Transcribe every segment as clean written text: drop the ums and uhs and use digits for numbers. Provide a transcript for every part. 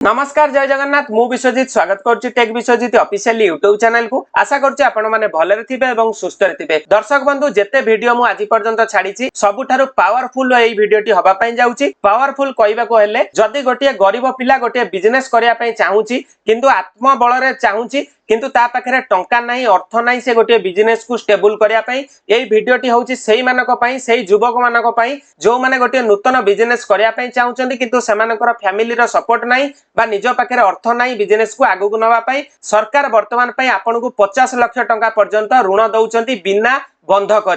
नमस्कार जय जगन्नाथ मु विश्वजित स्वागत करुच्ची tech Biswajit official YouTube channel को आशा करुच्ची आपण माने भलरे थिबे एवं सुस्थ थिबे। दर्शक बंधु जेते वीडियो मु आज पर्यंत छाड़ीची सबुठारु पावरफुल एई वीडियोटी हबा पई जाउची। पावरफुल कहबाको हेले जदी गोटिए गरीब पिला गोटिए बिजनेस करिया पई चाहूची किंतु आत्मबलरे चाहूची किंतु ता पाखरे टंका नाही अर्थ नाही से गोटे बिजनेस को स्टेबल करिया पई एई वीडियोटी होउची सेही मानक पई सेही युवक मानक पई जो माने गोटे नूतन बिजनेस करिया पई चाहूचंदी किंतु सेमानकर फैमिली रो सपोर्ट नाही बा निज पाखरे अर्थ नाही बिजनेस को आगु नवा पई सरकार वर्तमान पई आपन को 50 लाख टंका पर्यंत ऋण दउचंती बिना बंधक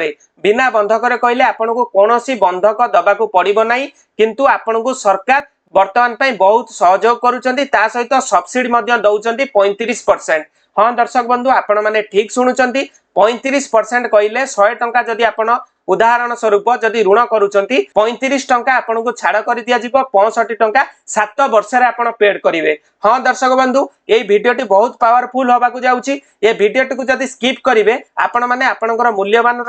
कहले आपन को कोनोसी बंधक दबा को पड़िबो नाही किंतु आपन को सरकार वर्तमान पई बहुत सहयोग करूचंती ता सहित सब्सिडी मध्ये दउचंती 35%। हाँ दर्शक बंधु आपण माने ठीक शुणुचंती 35% कहले 100 टंका जदी आपण उदाहरण स्वरूप जदि ऋण करूचंती 35 टंका आपन को छाड़ कर दिया जिवो 65 टंका 7 वर्ष रे आपण पेड करिवे। हाँ दर्शक बंधु ए वीडियोटी बहुत पावरफुल होबा को जाउची। ए वीडियोटी को जदि स्किप करिवे आपण माने आपनकर मूल्यवान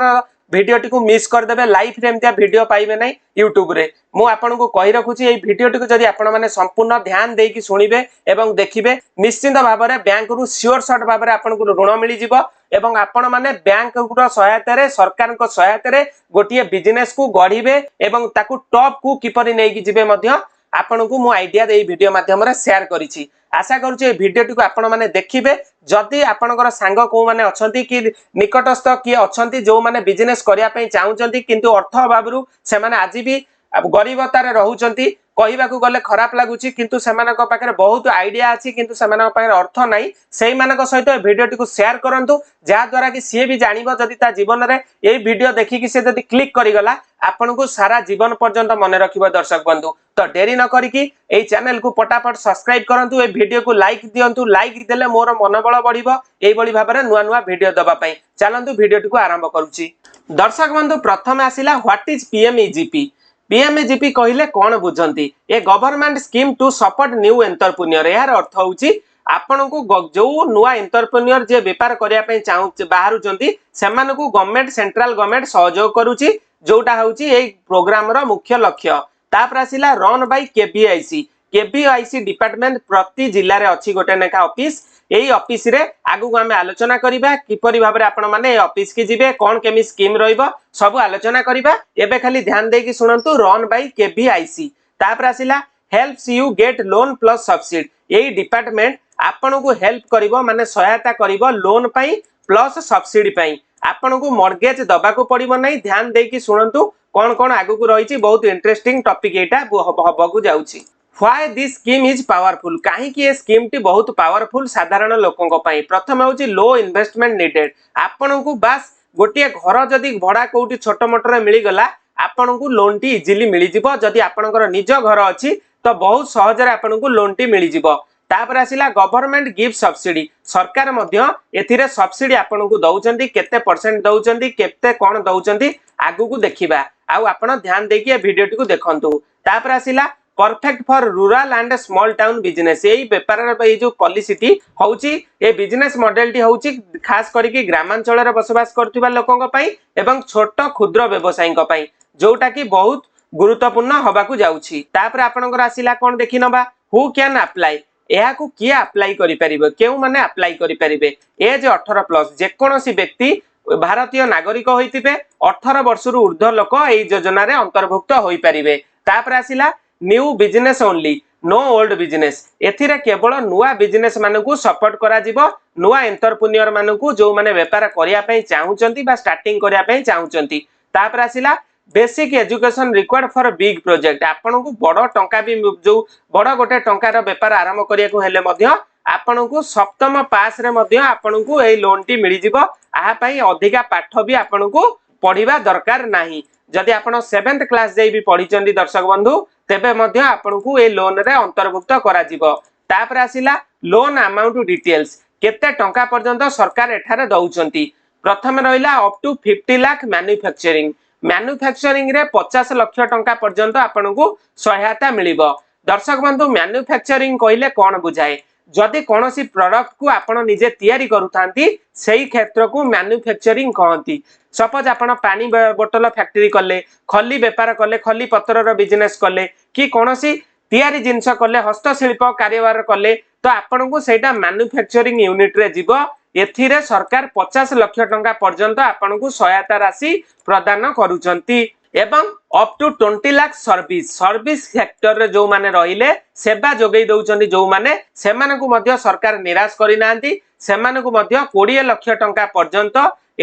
वीडियोटी को मिस कर देबे। लाइफ रे एमतिया वीडियो पाइबे नै यूट्यूब रे। मु आपन को कहि रखुची ए वीडियोटी को जदि आपण माने संपूर्ण ध्यान देई कि सुनिबे एवं देखिबे निश्चित भाव में बैंक रु श्योर शॉट भाव में आपन को ऋण मिली जिवो एवं आपण माने बैंक रो सहायता रे सरकार को सहायता रे गोटिए बिजनेस को गढ़िबे एवं ताकू टॉप को किपरि नै कि जिवे मध्य आपन को मु आइडिया दे वीडियो माध्यम रे शेयर करिछि। आशा करूची ए वीडियोटी को आपण माने देखिबे। जदि आपनकर सांग को माने अछंती कि निकटस्थ कि अछंती जो माने बिजनेस करिया पई चाहउचंती किंतु अर्थ अभावरु से माने आजि भी गरीबतारे रहउचंती कहबा को गले खराब लागुची किंतु सेमानक पाखरे बहुत आइडिया अछि किंतु सेमानक पाखरे अर्थ नाही सेही मानक सहित वीडियोटी को शेयर करंतु जा द्वारा कि सी भी जानिबो जदि ता जीवन रे एई वीडियो देखि कि से जदि क्लिक करि गला आपन को सारा जीवन पर्यंत मने रखिबो। दर्शक बंधु तो देरी न करी कि एई चैनल को फटाफट सब्सक्राइब करंतु ए वीडियो को लाइक दियंतु लाइक देले मोर मनोबल बढ़िबो एई बळी भाबरे नुवा नुवा वीडियो दबा पई। चलंतु वीडियोटी को आरंभ करूची। दर्शक बंधु प्रथम आसिला व्हाट इज पीएमईजीपी। पीएमईजीपी कहले कौन बुझंती a government scheme to support new entrepreneur. यार अर्थ होउची आपन को जो नुआ एंटरप्रेन्योर जे व्यापार करिया पई चाहू बाहरुचंती सेमान को गवर्नमेंट सेंट्रल गवर्नमेंट सहयोग करूची जोटा होउची ए प्रोग्राम रो मुख्य लक्ष्य। तापर आसिला रन बाय केबीआईसी डिपार्टमेंट प्रति जिल्ला रे अछि गोटे नेखा ऑफिस। एई ऑफिस रे आगु को हमें आलोचना करिबा किपरि भाबरे आपण माने ए ऑफिस की जिवे कोन केमी स्कीम रहइबो सब आलोचना करिबा। एबे खाली ध्यान देकी सुनंतु रन बाय केबीआईसी। तापर आसिला helps you get loan plus subsidy. एई डिपार्टमेंट आपण को हेल्प करिवो माने सहायता करिवो लोन पई प्लस सब्सिडी पई आपण को मॉर्गेज दबा को पड़िबो नै। ध्यान देकी सुनंतु कोन कोन आगु को रहिछि बहुत इंटरेस्टिंग टॉपिक एटा हबगु जाउछि। Why this scheme is powerful काहे कि ए स्कीम टी बहुत पावरफुल साधारण लोकन को पई। प्रथम होउछि लो इन्वेस्टमेंट नीडेड। आपण को बस गोटिए घर जदी भड़ा कोउटी छोट मोटर मिली गला आपण को लोन टी इजीली मिली जिवो। जदी आपनकर निज घर अछि तो बहुत सहज रे आपण को लोन टी मिली जिवो। तापर आसिला गवर्नमेंट गिव सब्सिडी। सरकार मध्य एथिरे सब्सिडी आपण को दउचंती केते परसेंट दउचंती केते कोन दउचंती आगु को देखिबा आ आपण ध्यान देकी ए वीडियोटी को देखंतु। तापर आसिला perfect for rural and small town business. यही व्यापार जो पॉलिसी होउची ए बिजनेस मॉडल टी होउची खास करिकि ग्रामांचल रे बसवास करथिबा लोकन पई एवं छोट क्षुद्र व्यवसायी पई जोटा कि बहुत गुरुत्वपूर्ण होबा को जाउची। तापर आपनकर आसिला कोन देखि नबा हु कैन अप्लाई। एहा को किए अप्लाई करि परिबे केउ माने अप्लाई करि परिबे एज 18 प्लस जे कोनोसी व्यक्ति भारतीय नागरिक होइतिबे 18 वर्ष रु ऊर्ध्व लोक एई योजना रे अंतर्भुक्त होई परिबे। तापर आसिला new business only no old business. एथिरे केवल नुआ बिजनेस मानकू सपोर्ट करा जिवो नुआ एंटरप्रेन्योर मानकू जो माने व्यापार करिया पई चाहूचंती बा स्टार्टिंग करिया पई चाहूचंती। तापर आसिला basic education required for big project. आपन को बड़ टंका भी जो बड़ गोटे टंकार व्यापार आरंभ करिया को हेले मध्य आपन को सप्तम पास रे मध्य आपन को ए लोन टी मिली जिवो। आहा पई अधिका पाठ भी आपन को पढिबा दरकार नाही। जदि आपन 7th क्लास जाई भी पढिचंदी दर्शक बंधु तेबे मध्य आपन को ए लोन रे अंतर्भुक्त करा जिवो। तापर आसिला लोन अमाउंट डिटेल्स केते टंका पर्यंत सरकार एठारे दउचंती। प्रथम रहिला अप टू 50 लाख मैन्युफैक्चरिंग रे 50 लाख टंका पर्यंत आपन को सहायता मिलिबो। दर्शक बंधु मैन्युफैक्चरिंग कहिले कोन बुझाए जदि कोनोसी प्रोडक्ट को आपण निजे तयारी करूथांती सेही क्षेत्र को मैन्युफैक्चरिंग कहंती। सपोज आपण पानी बोतल फैक्ट्री कले खली व्यापार कले खली पत्रर बिजनेस कले कि कोनोसी तैयारी जिनस कले हस्तशिल्प कारोबार कले तो आपन को सेटा मैन्युफैक्चरिंग यूनिट रे जीवो एथिरे सरकार 50 लाख टंका पर्यंत आपन को सहायता राशि प्रदान करूचंती एवं up to 20 lakh service sector रे जो माने रहिले सेवा जोगै दउचंती जो माने सेमान को मध्य सरकार निराश करि नांती सेमान को मध्य 20 लाख टंका पर्यंत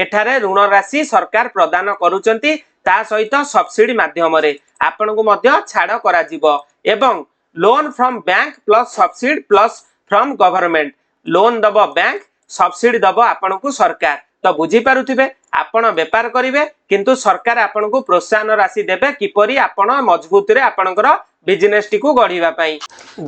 एठारे ऋण राशि सरकार प्रदान करूचंती ता सहित सब्सिडी माध्यम रे आपन को मध्य छाड़ करा जिवो एवं loan from bank plus subsidy plus from government loan दबो बैंक सब्सिडी दबो आपन को सरकार तो बुझी पारुथिबे आपण व्यापार करिवे किंतु सरकार आपण को प्रोत्साहन राशि देबे किपरि आपण मजबूत रे आपणकर बिजनेस टी को गढिबा पई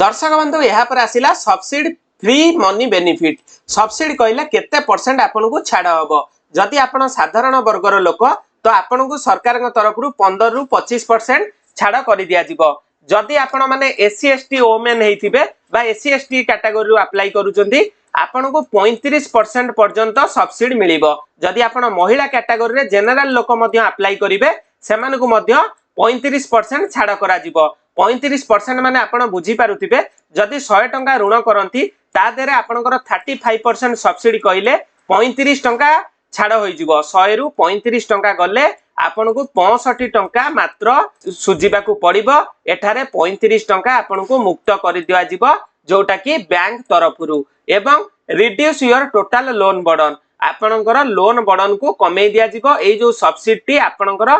दर्शक बंधु यहाँ पर आसिला subsidy free money benefit subsidy कहले केते परसेंट आपण को छाड़ हबो जदि आपण साधारण वर्गर लोक तो आपण को सरकार तरफ रु 15 रु 25% छाड़ कर दिया जिवो जदि आपण माने एससी एसटी ओमेन हेथिबे बा एससी एसटी कैटेगरी रु अप्लाई करूचंती आपन को 35% पर्यंत सब्सिडी मिलिबो जदि आपण महिला कैटेगरी रे जनरल लोक मध्य अप्लाई करिवे सेमान को मध्य 35% छाड़ करा जिवो 35% माने आपण बुझी पारुथिबे जदि 100 टंका ऋण करंती ता देरे आपनकर 35% सब्सिडी कइले 35 टंका छाड़ होई जिवो 100 रु 35 टंका गले आपन को 65 टंका मात्र सुजिबा को पड़िबो एठारे 35 टंका आपन को मुक्त कर दिया जिवो जोटा कि बैंक तरफरु एवं reduce your total loan burden आपनकर लोन बर्डन को कमे दिया जिवो ए जो सब्सिडी आपनकर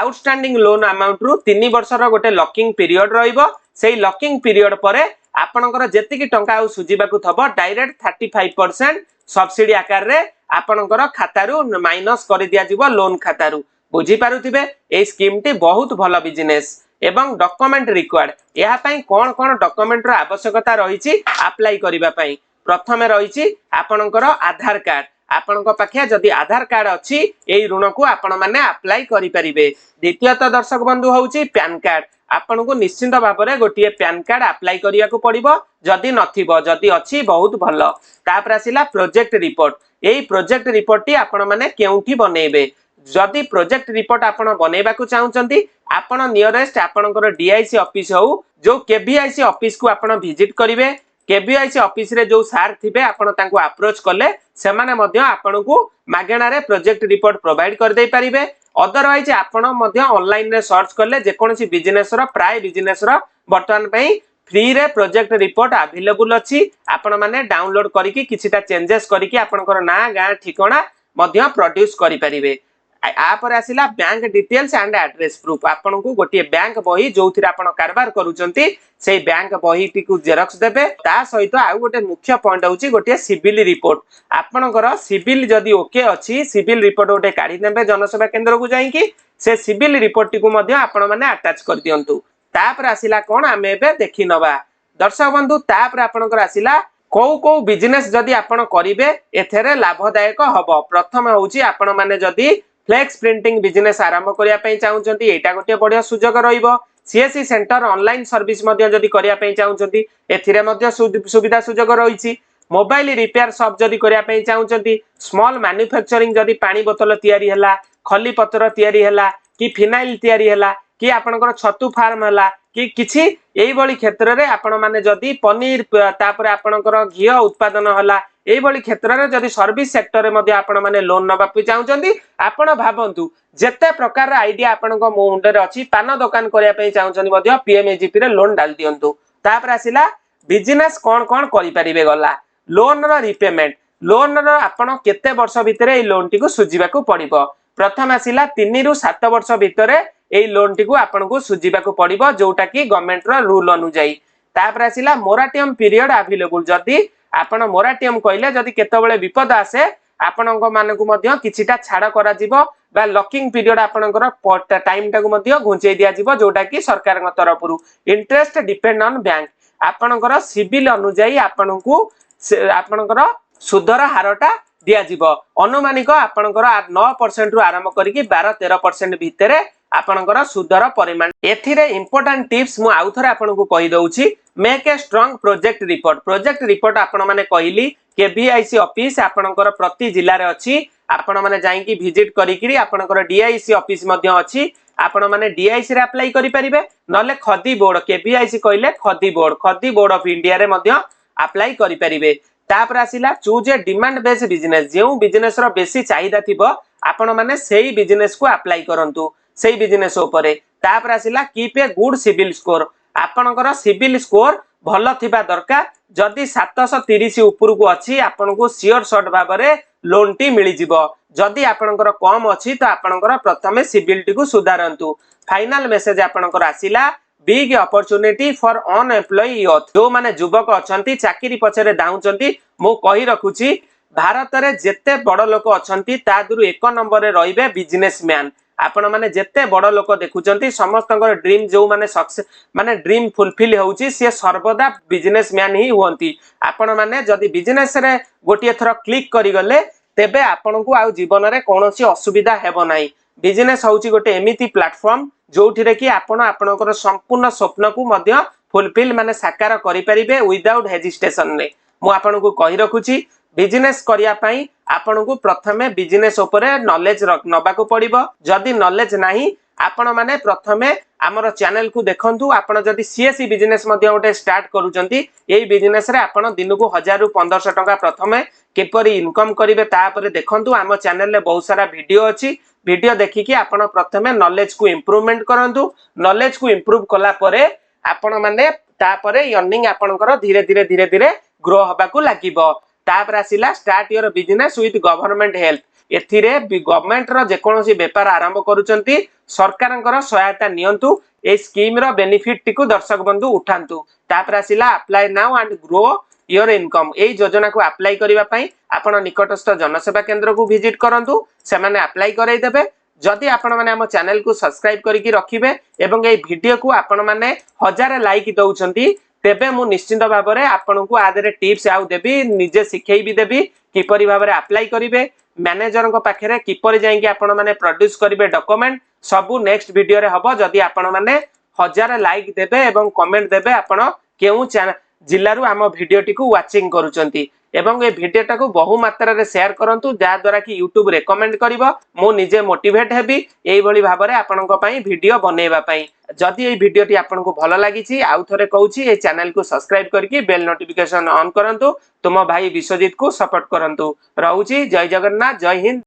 आउटस्टैंडिंग लोन अमाउंट रु 3 वर्षर गोटे लॉकिंग पीरियड रहिबो सेही लॉकिंग पीरियड परे आपनकर जेतिकी टंका आ सुजिबा को थबो डायरेक्ट 35% सब्सिडी आकार रे आपनकर खातारु माइनस कर दिया जिवो लोन खातारु बुझी पारुथिबे ए स्कीम टी बहुत भलो बिजनेस एवं डॉक्यूमेंट रिक्वायर्ड या पई कोन कोन डॉक्यूमेंट रो आवश्यकता रहिछि अप्लाई करिबा पई प्रथमे रहिछि आपनकर आधार कार्ड आपनक पाखे जदि आधार कार्ड अछि एई ऋण को आपण माने अप्लाई करि परिबे द्वितीयत दर्शक बंधु होउछि पैन कार्ड आपन को निश्चित भाव में गोटे पैन कार्ड अप्लाई करिया को पड़िबो जदि नथिबो जदि अछि बहुत भलो तापर आसिला प्रोजेक्ट रिपोर्ट एई प्रोजेक्ट रिपोर्ट टी आपण माने केउठी बनेबे जदि प्रोजेक्ट रिपोर्ट आपण बनेबा को चाहुचंती आपण नियरेस्ट आपणकर डीआईसी ऑफिस हो जो केवीआईसी ऑफिस को आपण विजिट करिवे केवीआईसी ऑफिस रे जो सार थिबे आपण तांको अप्रोच कले से माने मध्य आपण को मागेणा रे प्रोजेक्ट रिपोर्ट प्रोवाइड कर दे परिबे अदरवाइज आपण मध्य ऑनलाइन रे सर्च करले जे कोनसी बिजनेस रो प्राय बिजनेस रो वर्तमान पई फ्री रे प्रोजेक्ट रिपोर्ट अवेलेबल अछि आपण माने डाउनलोड करिकि किछिटा चेंजेस करिकि आपणकर ना गां ठिकाना मध्य प्रोड्यूस करि परिबे आ पर आसिला bank details and address proof आपन को गोटे बैंक बही जो थिरा आपन कारबार करूचंती से बैंक बही टी को जेरॉक्स देबे ता सहित आ गोटे मुख्य पॉइंट होची गोटे सिविल रिपोर्ट आपनकर सिविल जदी ओके अछि सिविल रिपोर्ट गोटे काढी नेबे जनसेवा केंद्र को जाई कि से सिविल रिपोर्ट टी को मध्य आपन माने अटैच कर दियंतु ता पर आसिला कोन आमे एबे देखि नबा दर्शक बंधु ता पर आपनकर आसिला को बिजनेस जदी आपन करिवे एथेरे लाभदायक हबो प्रथम होची आपन माने जदी फ्लेक्स प्रिंटिंग बिजनेस आरंभ करिया पई चाहुचंती एटा गोटे बढ़िया सुजोग रहिबो सीएससी सेंटर ऑनलाइन सर्विस मध्य जदी करिया पई चाहुचंती एथिरे मध्य सुविधा सुजोग रहिछि मोबाइल रिपेयर शॉप जदी करिया पई चाहुचंती स्मॉल मैन्युफैक्चरिंग जदी पानी बोतल तयारी हला खली पत्र तयारी हला कि फिनाइल तयारी हला कि आपनकर छतु फार्म हला कि किछि एई बळी क्षेत्र रे आपण माने जदी पनीर तापर आपनकर घी उत्पादन हला एई बळी क्षेत्र रे जदी सर्विस सेक्टर रे मध्ये आपण माने लोन नबा पई चाहुचंती आपण भाबंतु जेते प्रकार आईडिया आपनक मुंडे रे अछि पान दुकान करिया पई चाहुचंती मध्ये पीएमएजीपी रे लोन डाल दियंतु तापर आसिला बिजनेस कोन कोन करि परिबे गला लोन रो रिपेमेंट लोन रो आपण केते वर्ष भितरे ए लोन टी को सुजिबा को पड़िबो प्रथम आसिला 3 रु 7 वर्ष भितरे ए लोन टी को आपण को सुजिबा को पड़िबो जोटा कि गवर्नमेंट रो रूल अनुसार तापर आसिला मोराटोरियम पीरियड अवेलेबल जदी आपण मोराटोरियम कहले जदी केतबेले विपद आसे आपणक मानकु मध्य किछिटा छाड़ करा जिवो बा लॉकिंग पीरियड आपणकर टाइम टाकु मध्य घुंचेई दिया जिवो जोटा कि सरकार तरफरु इंटरेस्ट डिपेंड ऑन बैंक आपणकर सिविल अनुसार आपणकु आपणकर सुदर हारटा दिया जिवो अनुमानिक आपणकर 9% रु आरंभ करिकि 12-13% भितरे आपणकर सुदर परिमाण एथिरे इंपोर्टेंट टिप्स मु आउथरे आपणकु कहि दउछि make a strong project report आपण माने कहिली केवीआईसी ऑफिस आपणकर प्रति जिल्ला रे अछि आपण माने जाईकी विजिट करिकिरी आपनकर डीआईसी ऑफिस मध्ये अछि आपण माने डीआईसी रे अप्लाई करि परिबे नले खदी बोर्ड केवीआईसी कहले खदी बोर्ड ऑफ इंडिया रे मध्ये अप्लाई करि परिबे तापर आसिला choose a demand based business जेउ बिजनेस रो बेसी चाहिदा थिबो आपण माने सेही बिजनेस को अप्लाई करंतु सेही बिजनेस ऊपर तापर आसिला keep a good civil score आपनकर सिविल स्कोर भल थिबा दरकार जदि 730 ऊपर को अछि आपन को सियोर शॉर्ट भाबरे लोन टी मिली जिवो जदि आपनकर कम अछि तो आपनकर प्रथमे सिविल टी को सुधारंतु फाइनल मेसेज आपनकर आसिला big opportunity for unemploy youth जो माने युवक अछंती चाकरी पछरे दाउचंती मो कहि रखुची भारत रे जेते बड़ लोक अछंती ता दुरु एक नंबर रे रहिबे बिजनेसमैन आपण माने जेते बड़ लोक देखुचंती समस्तकर ड्रीम जो माने सक्सेस माने ड्रीम फुलफिल होउची से सर्वदा बिजनेसमैन ही होंती आपण माने जदी बिजनेस रे गोटिए थरा क्लिक करि गले तेबे आपण को आ जीवन रे कोनोसी असुविधा हेबो नाही बिजनेस होउची गोटे एमिति प्लेटफॉर्म जोठी रे कि आपण आपनकर संपूर्ण स्वप्न को मध्य फुलफिल माने साकार करि परिबे विदाउट हेजिटेशन रे मु आपण को कहि रखुची बिजनेस करिया पई आपण को प्रथमे बिजनेस ऊपर नॉलेज नबा को पड़िबो जदी नॉलेज नाही आपण माने प्रथमे हमर चैनल को देखंतु आपण जदी सीएससी बिजनेस मध्ये ओटे स्टार्ट करूचंती एई बिजनेस रे आपण दिन को 1000 रु 1500 टका प्रथमे केपरि इनकम करिवे तापर देखंतु हम चैनल रे बहुत सारा वीडियो अछि वीडियो देखि कि आपण प्रथमे नॉलेज को इंप्रूवमेंट करंतु नॉलेज को इंप्रूव कला परे आपण माने तापरे अर्निंग आपनकर धीरे धीरे ग्रो हबा को लागिबो तापर आसिला start your business with government help एथिरे गवर्नमेंट रो जे कोनोसी व्यापार आरंभ करूचंती सरकारनकर सहायता नियंतु ए स्कीम रो बेनिफिट टिकु दर्शक बंधु उठांतु तापर आसिला apply now and grow your income ए योजना को अप्लाई करिवा पई आपण निकटस्थ जनसेवा केंद्र को विजिट करंतु से माने अप्लाई करै देबे जदि आपण माने हम चैनल को सब्सक्राइब करिकि रखिबे एवं ए वीडियो को आपण माने 1000 लाइक दउचंती तेबे मु निश्चित भाव में आपन को आदरे टिप्स आउ देबी निजे सिखै भी देबी किपरि भाव में अप्लाई करिवे मैनेजर को पाखरे किपरि जाई कि आपण माने प्रोड्यूस करिवे डॉक्यूमेंट सबु नेक्स्ट वीडियो रे हबो जदि आपण माने 1000 लाइक देबे एवं कमेंट देबे आपण केउ जिल्ला रु हम वीडियो टी को वाचिंग करूचंती एवं ए वीडियो टा को बहु मात्रा रे शेयर करंतु जा द्वारा कि YouTube रेकमेंड करिवो मो निजे मोटिवेट हेबी एई भली भाव रे आपन को पई वीडियो बनेबा पई जदि ए वीडियो टी आपन को भलो लागिछि आउ थरे कहूछि ए चैनल को सब्सक्राइब करके बेल नोटिफिकेशन ऑन करंतु तुम भाई विश्वजीत को सपोर्ट करंतु रहूछि जय जगन्नाथ जय हिंद।